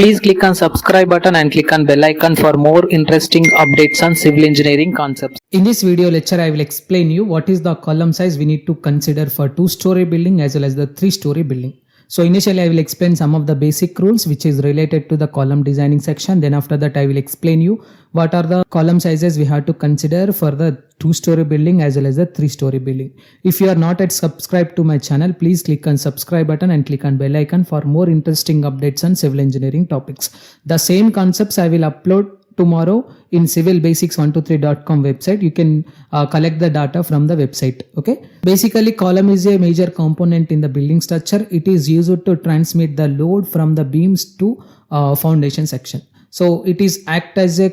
Please click on subscribe button and click on bell icon for more interesting updates on civil engineering concepts. In this video lecture, I will explain you what is the column size we need to consider for 2-story building as well as the 3-story building. So initially I will explain some of the basic rules which is related to the column designing section. Then after that I will explain you what are the column sizes we have to consider for the 2-story building as well as the 3-story building. If you are not yet subscribed to my channel, please click on subscribe button and click on bell icon for more interesting updates on civil engineering topics. The same concepts I will upload tomorrow in civilbasics123.com website. You can collect the data from the website. Okay, basically column is a major component in the building structure. It is used to transmit the load from the beams to foundation section. So it is act as a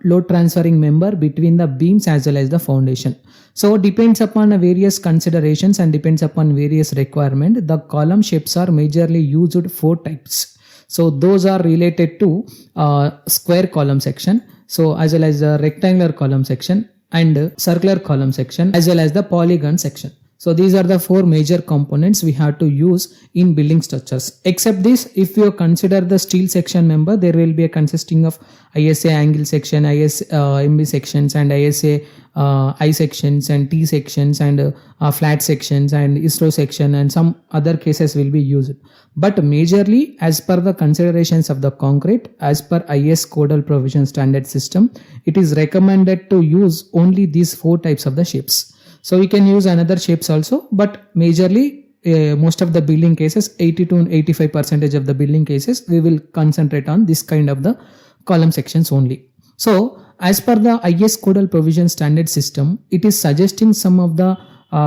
load transferring member between the beams as well as the foundation. So depends upon various considerations and depends upon various requirement. The column shapes are majorly used 4 types. So those are related to square column section, so as well as the rectangular column section and circular column section as well as the polygon section. So these are the 4 major components we have to use in building structures. Except this, if you consider the steel section member, there will be a consisting of ISA angle section, MB sections and ISA I sections and T sections and flat sections and ISRO section and some other cases will be used. But majorly as per the considerations of the concrete, as per IS Codal Provision Standard System, it is recommended to use only these 4 types of the shapes. So we can use another shapes also, but majorly most of the building cases, 80 to 85% of the building cases, we will concentrate on this kind of the column sections only. So as per the IS Codal Provision Standard System, it is suggesting some of the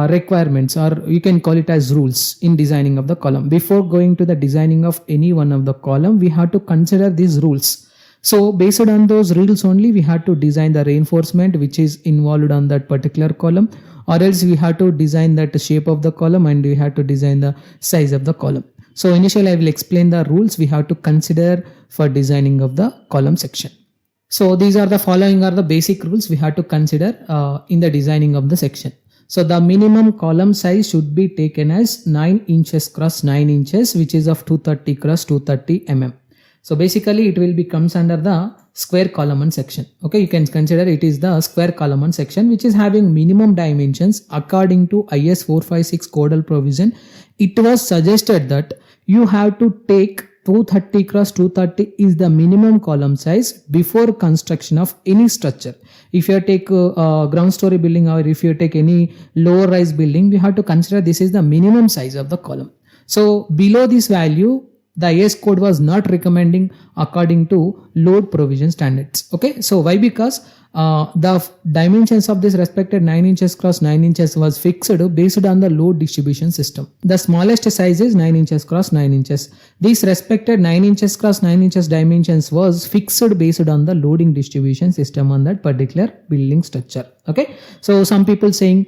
requirements, or you can call it as rules in designing of the column. Before going to the designing of any one of the column, we have to consider these rules. So based on those rules only, we have to design the reinforcement which is involved on that particular column, or else we have to design that shape of the column and we have to design the size of the column. So initially I will explain the rules we have to consider for designing of the column section. So these are the following are the basic rules we have to consider in the designing of the section. So the minimum column size should be taken as 9 inches cross 9 inches, which is of 230 cross 230 mm. So basically it will be comes under the square column section. Okay, you can consider it is the square column section which is having minimum dimensions according to IS 456 Codal Provision. It was suggested that you have to take 230 cross 230 is the minimum column size before construction of any structure. If you take a ground story building or if you take any lower rise building, we have to consider this is the minimum size of the column. So below this value, the IS code was not recommending according to load provision standards. Okay, so why? Because the dimensions of this respected 9 inches cross 9 inches was fixed based on the load distribution system. The smallest size is 9 inches cross 9 inches. This respected 9 inches cross 9 inches dimensions was fixed based on the loading distribution system on that particular building structure. Okay, so some people saying,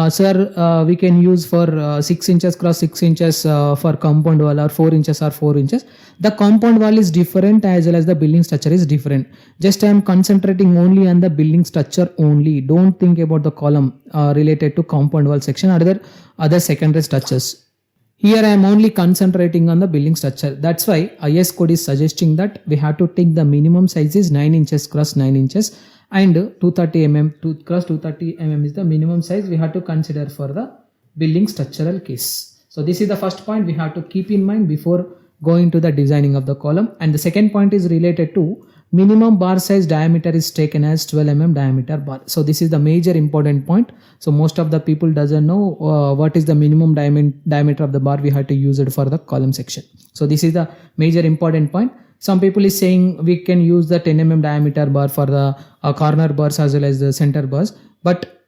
sir, we can use for 6 inches cross 6 inches for compound wall or 4 inches or 4 inches. The compound wall is different as well as the building structure is different. Just I am concentrating only on the building structure only. Don't think about the column related to compound wall section or other secondary structures. Here I am only concentrating on the building structure. That's why IS code is suggesting that we have to take the minimum size is 9 inches cross 9 inches and 230 mm cross 230 mm is the minimum size we have to consider for the building structural case. So this is the first point we have to keep in mind before going to the designing of the column. And the second point is related to minimum bar size diameter is taken as 12 mm diameter bar. So this is the major important point. So most of the people doesn't know what is the minimum diameter of the bar we have to use it for the column section. So this is the major important point. Some people is saying we can use the 10 mm diameter bar for the corner bars as well as the center bars, but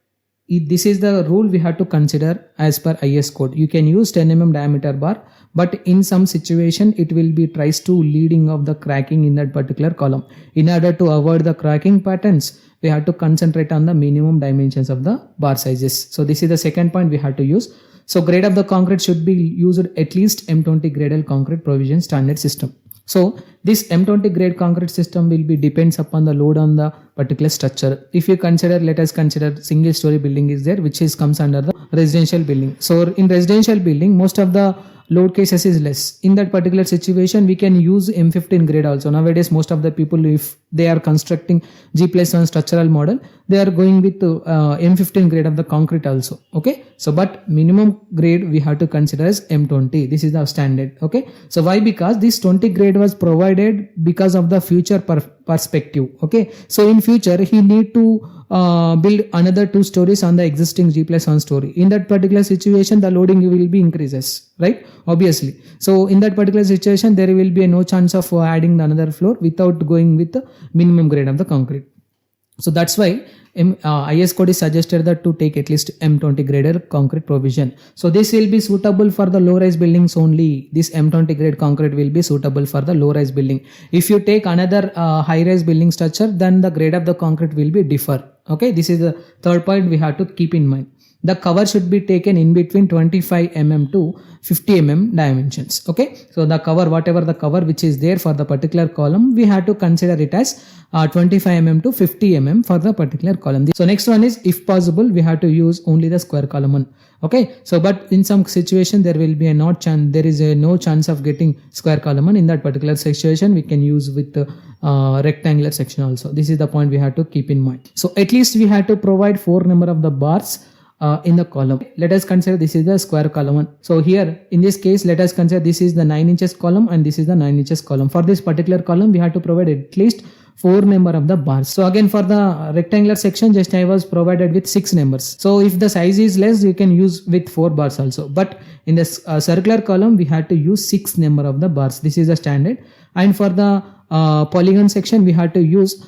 this is the rule we have to consider as per IS code. You can use 10 mm diameter bar, but in some situation it will be tries to leading of the cracking in that particular column. In order to avoid the cracking patterns, we have to concentrate on the minimum dimensions of the bar sizes. So this is the second point we have to use. So grade of the concrete should be used at least M20 gradal concrete provision standard system. So this M20 grade concrete system will be depends upon the load on the particular structure. If you consider, let us consider single story building is there, which is comes under the residential building. So in residential building, most of the load cases is less. In that particular situation, we can use M15 grade also. Nowadays, most of the people, if they are constructing G+1 structural model, they are going with M15 grade of the concrete also. Okay. So, but minimum grade we have to consider as M20. This is the standard. Okay. So, why? Because this 20 grade was provided because of the future perspective. Okay. So, in future, he need to build another 2 stories on the existing G+1 story. In that particular situation, the loading will be increases, right? Obviously. So, in that particular situation, there will be no chance of adding the another floor without going with the minimum grade of the concrete. So, that's why IS code is suggested that to take at least M20 graded concrete provision. So, this will be suitable for the low-rise buildings only. This M20 grade concrete will be suitable for the low-rise building. If you take another high-rise building structure, then the grade of the concrete will be differ. Okay, this is the third point we have to keep in mind. The cover should be taken in between 25 mm to 50 mm dimensions. Okay, so the cover, whatever the cover which is there for the particular column, we have to consider it as 25 mm to 50 mm for the particular column. So next one is, if possible, we have to use only the square column one. Okay, so but in some situation there will be there is no chance of getting square column one. In that particular situation, we can use with the rectangular section also. This is the point we have to keep in mind. So at least we have to provide 4 number of the bars in the column. Let us consider this is the square column one. So here in this case, let us consider this is the 9 inches column and this is the 9 inches column. For this particular column, we have to provide at least 4 number of the bars. So again, for the rectangular section, just I was provided with 6 numbers. So if the size is less, you can use with 4 bars also. But in this circular column, we had to use 6 number of the bars. This is the standard. And for the polygon section, we had to use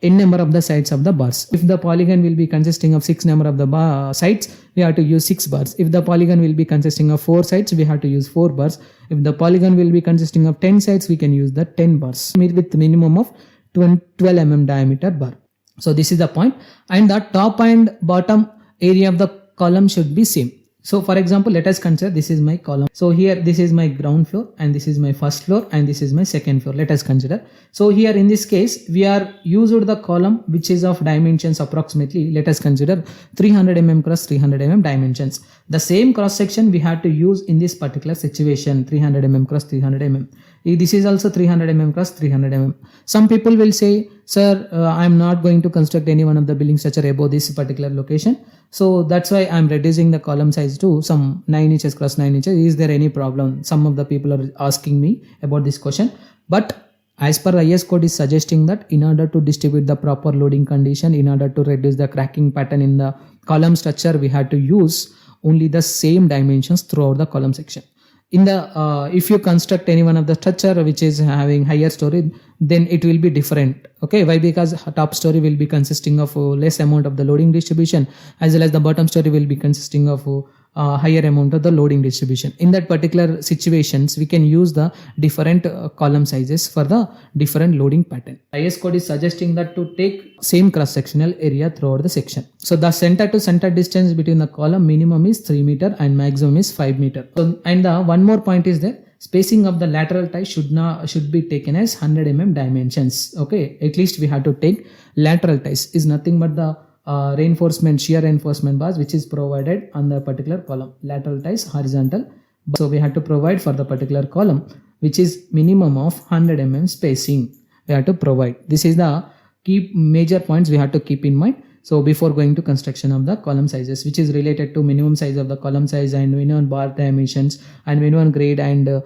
n number of the sides of the bars. If the polygon will be consisting of 6 number of the sides, we have to use 6 bars. If the polygon will be consisting of 4 sides, we have to use 4 bars. If the polygon will be consisting of 10 sides, we can use the 10 bars with minimum of 12 mm diameter bar. So this is the point, and the top and bottom area of the column should be same. So for example, let us consider this is my column. So here this is my ground floor and this is my first floor and this is my second floor. Let us consider. So here in this case, we are used the column which is of dimensions approximately. Let us consider 300 mm cross 300 mm dimensions. The same cross section we have to use in this particular situation, 300 mm cross 300 mm. This is also 300 mm cross 300 mm. Some people will say, sir, I am not going to construct any one of the building structure above this particular location. So that's why I am reducing the column size to some 9 inches cross 9 inches. Is there any problem? Some of the people are asking me about this question. But as per IS code is suggesting that in order to distribute the proper loading condition, in order to reduce the cracking pattern in the column structure, we had to use only the same dimensions throughout the column section. In the if you construct any one of the structure which is having higher story, then it will be different. Okay, why? Because top story will be consisting of less amount of the loading distribution, as well as the bottom story will be consisting of higher amount of the loading distribution. In that particular situations, we can use the different column sizes for the different loading pattern. IS code is suggesting that to take same cross sectional area throughout the section. So the center to center distance between the column minimum is 3 meter and maximum is 5 meter. So, and the one more point is that spacing of the lateral ties should be taken as 100 mm dimensions. Okay, at least we have to take lateral ties is nothing but the shear reinforcement bars which is provided on the particular column. Lateral ties horizontal. So we have to provide for the particular column which is minimum of 100 mm spacing. We have to provide. This is the key major points we have to keep in mind. So before going to construction of the column sizes, which is related to minimum size of the column size and minimum bar dimensions and minimum grade and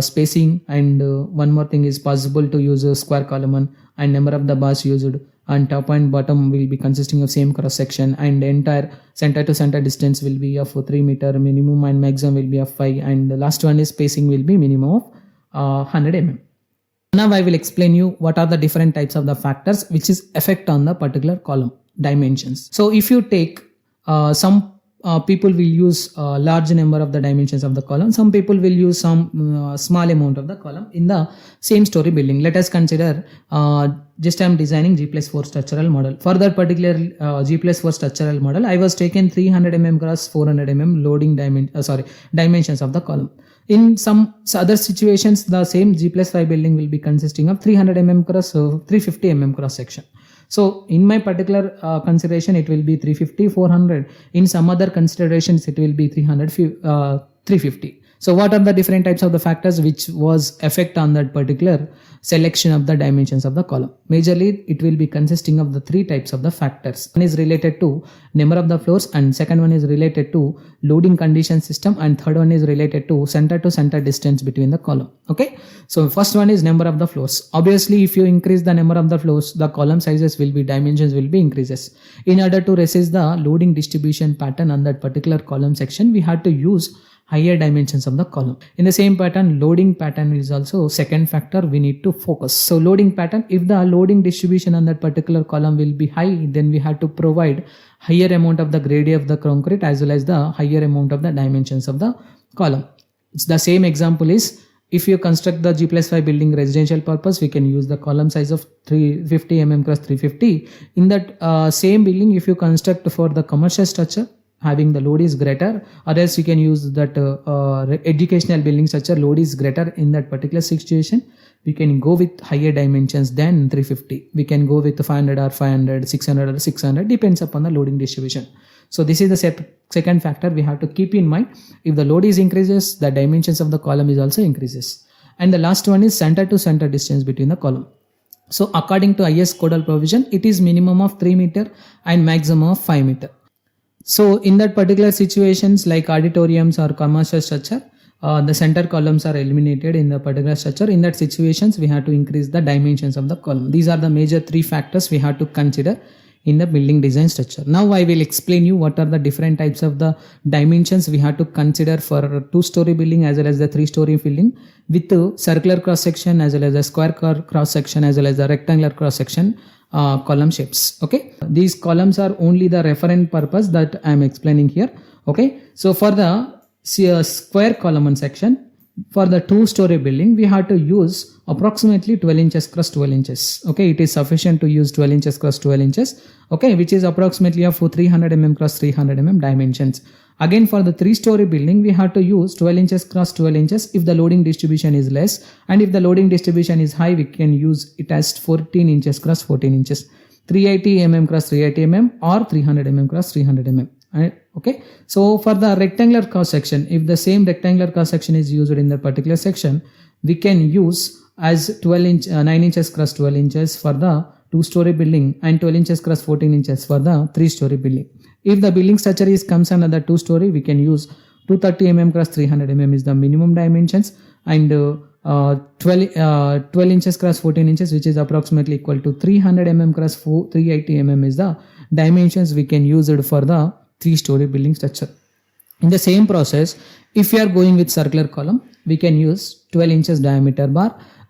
spacing, and one more thing is possible to use a square column and number of the bars used, and top and bottom will be consisting of same cross section, and the entire center to center distance will be of 3 meter minimum and maximum will be of 5, and the last one is spacing will be minimum of 100 mm. Now I will explain you what are the different types of the factors which is effect on the particular column dimensions. So if you take some people will use large number of the dimensions of the column. Some people will use some small amount of the column in the same story building. Let us consider just I am designing G+4 structural model. For that particular G+4 structural model, I was taken 300 mm cross 400 mm loading dimensions of the column. In some other situations, the same G+5 building will be consisting of 300 mm cross 350 mm cross section. So in my particular consideration, it will be 350, 400. In some other considerations, it will be 350. So what are the different types of the factors which was effect on that particular selection of the dimensions of the column? Majorly, it will be consisting of the three types of the factors. One is related to number of the floors, and second one is related to loading condition system, and third one is related to center distance between the column. Okay, so first one is number of the floors. Obviously, if you increase the number of the floors, the column sizes will be, dimensions will be increases. In order to resist the loading distribution pattern on that particular column section, we had to use higher dimensions of the column. In the same pattern, loading pattern is also second factor we need to focus. So loading pattern, if the loading distribution on that particular column will be high, then we have to provide higher amount of the grade of the concrete as well as the higher amount of the dimensions of the column. It's the same example is, if you construct the G+5 building residential purpose, we can use the column size of 350 mm cross 350. In that same building, if you construct for the commercial structure, having the load is greater, or else you can use that educational building structure, load is greater. In that particular situation, we can go with higher dimensions than 350. We can go with 500 or 500, 600 or 600, depends upon the loading distribution. So this is the second factor we have to keep in mind. If the load is increases, the dimensions of the column is also increases. And the last one is center to center distance between the column. So according to IS codal provision, it is minimum of 3 meter and maximum of 5 meter. So in that particular situations like auditoriums or commercial structure, the center columns are eliminated in the particular structure. In that situations, we have to increase the dimensions of the column. These are the major three factors we have to consider in the building design structure. Now I will explain you what are the different types of the dimensions we have to consider for a 2-story building as well as the 3-story building, with the circular cross section as well as the square cross section as well as the rectangular cross section column shapes. Okay, these columns are only the reference purpose that I am explaining here. Okay, so for the square column section, for the 2-story building, we have to use approximately 12 inches cross 12 inches. Okay, it is sufficient to use 12 inches cross 12 inches. Okay, which is approximately of 300 mm cross 300 mm dimensions. Again, for the 3-story building, we have to use 12 inches cross 12 inches if the loading distribution is less, and if the loading distribution is high, we can use it as 14 inches cross 14 inches, 380 mm cross 380 mm or 300 mm cross 300 mm. Okay, so for the rectangular cross section, if the same rectangular cross section is used in the particular section, we can use as 9 inches cross 12 inches for the 2-story building and 12 inches cross 14 inches for the 3-story building. If the building structure is comes under 2-story, we can use 230 mm cross 300 mm is the minimum dimensions, and 12 inches cross 14 inches, which is approximately equal to 300 mm cross 380 mm is the dimensions we can use it for the 3-story building structure. In the same process, if we are going with circular column, we can use 12 inches diameter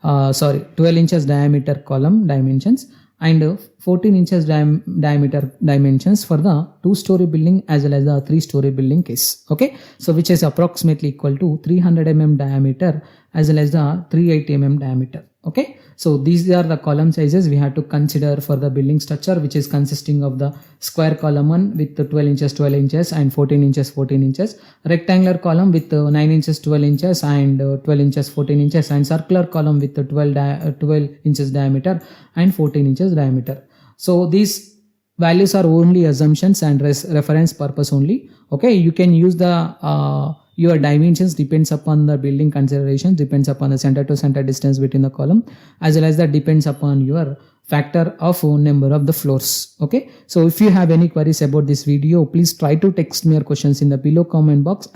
12 inches diameter column dimensions and 14 inches diameter dimensions for the 2-story building as well as the 3-story building case. Okay, so which is approximately equal to 300 mm diameter as well as the 380 mm diameter. Okay, so these are the column sizes we have to consider for the building structure, which is consisting of the square column one with the 12 inches and 14 inches, rectangular column with 9 inches 12 inches and 12 inches 14 inches, and circular column with the 12 inches diameter and 14 inches diameter. So these values are only assumptions and reference purpose only. Okay, you can use the your dimensions depends upon the building considerations, depends upon the center to center distance between the column, as well as that depends upon your factor of number of the floors. Okay, so if you have any queries about this video, please try to text me your questions in the below comment box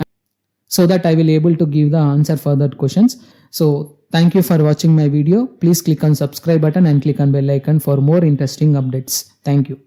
so that I will able to give the answer for that questions. So thank you for watching my video. Please click on subscribe button and click on bell icon for more interesting updates. Thank you.